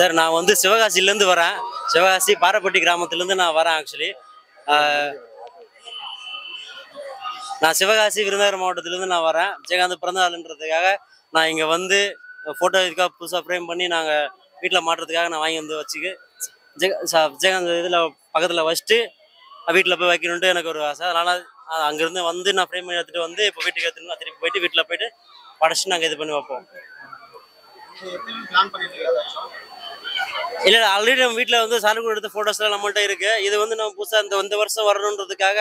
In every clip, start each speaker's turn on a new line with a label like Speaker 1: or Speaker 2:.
Speaker 1: Sir நான் வந்து சிவகாசிலேருந்து வரேன். சிவகாசி பாரப்பட்டி கிராமத்துலேருந்து நான் வரேன் ஆக்சுவலி. நான் சிவகாசி விருதுநகர் மாவட்டத்திலேருந்து நான் வரேன். விஜயகாந்த் பிறந்த நாளுன்றதுக்காக நான் இங்கே வந்து ஃபோட்டோ இதுக்காக புதுசாக ஃப்ரேம் பண்ணி நாங்கள் வீட்டில் மாட்டுறதுக்காக நான் வாங்கி வந்து வச்சுக்கு விஜயகாந்த் இதில் பக்கத்தில் வச்சுட்டு வீட்டில் போய் வைக்கணுன்ட்டு எனக்கு ஒரு ஆசை. அதனால் அங்கேருந்து வந்து நான் ஃப்ரேம் பண்ணி எடுத்துகிட்டு வந்து இப்போ வீட்டுக்கு எடுத்துன்னு திருப்பி போயிட்டு வீட்டில் போயிட்டு படைச்சிட்டு நாங்கள் இது பண்ணி வைப்போம். இல்லை ஆல்ரெடி நம்ம வீட்டில் வந்து சாருக்கு எடுத்த ஃபோட்டோஸ்லாம் நம்மள்ட்ட இருக்குது. இது வந்து நம்ம புதுசாக இந்த வருஷம் வரணுன்றதுக்காக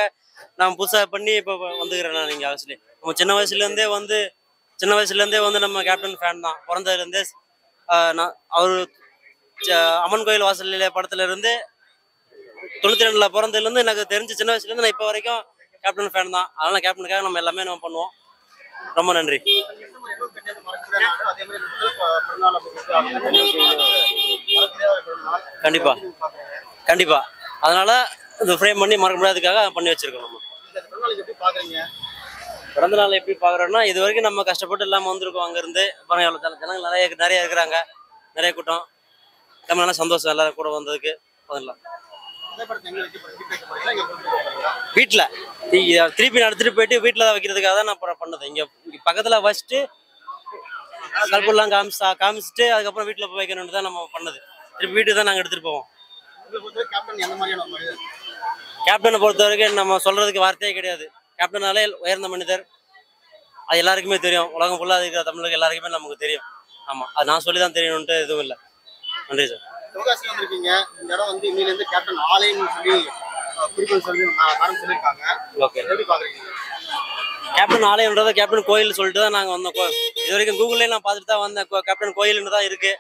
Speaker 1: நான் புதுசாக பண்ணி இப்போ வந்துக்கிறேன். நான் நீங்கள் ஆக்சுவலி நம்ம சின்ன வயசுலேருந்தே வந்து நம்ம கேப்டன் ஃபேன் தான். பிறந்ததுலேருந்தே நான் அவர் அம்மன் கோயில் வாசலிலே படத்துலேருந்து 92ல் பிறந்ததுலேருந்து எனக்கு தெரிஞ்ச சின்ன வயசுலேருந்து நான் இப்போ வரைக்கும் கேப்டன் ஃபேன் தான். அதனால் கேப்டனுக்காக நம்ம எல்லாமே நம்ம பண்ணுவோம். ரொம்ப நன்றி. கண்டிப்பா கண்டிப்பா அதனால இந்த ஃப்ரேம் பண்ணி மறக்க முடியாததுக்காக பண்ணி வச்சிருக்கோம். நம்ம பிறந்த நாள் எப்படி பாக்குறோம்னா, இது வரைக்கும் நம்ம கஷ்டப்பட்டு இல்லாம வந்திருக்கோம். அங்கிருந்து ஜனங்கள் நிறைய இருக்கிறாங்க, நிறைய கூட்டம். நம்ம நல்லா சந்தோஷம் எல்லாரும் கூட வந்ததுக்கு. வீட்டில் திருப்பி நடத்திட்டு போயிட்டு வீட்டில் தான் வைக்கிறதுக்காக தான் நான் பண்ணது. இங்கே பக்கத்தில் வச்சுட்டு கல்பெல்லாம் காமிச்சிட்டு அதுக்கப்புறம் வீட்டில் போய் வைக்கணும்னு தான் நம்ம பண்ணது. திருப்பி வீட்டுக்கு தான் நாங்கள் எடுத்துகிட்டு போவோம். கேப்டனை பொறுத்த வரைக்கும் நம்ம சொல்கிறதுக்கு வார்த்தையே கிடையாது. கேப்டனாலே உயர்ந்த மனிதர், அது எல்லாருக்குமே தெரியும். உலகம் ஃபுல்லாக இருக்கிற தமிழுக்கு எல்லாருக்குமே நமக்கு தெரியும். ஆமாம், அது நான் சொல்லி தான் தெரியணுன்ட்டு எதுவும் இல்லை. நன்றி சார். இந்த இடம் வந்து இன்னிலேருந்து கேப்டன் ஆலயம்னு சொல்லி சொல்லியிருக்காங்க. ஓகே, எப்படி பார்க்குறீங்க? கேப்டன் ஆலயம்ன்றதை கேப்டன் கோயில் சொல்லிட்டு தான் நாங்கள் வந்தோம். இது வரைக்கும் கூகுள்லேயே நான் பார்த்துட்டு தான் வந்தேன். கேப்டன் கோயில்னு தான் இருக்குது.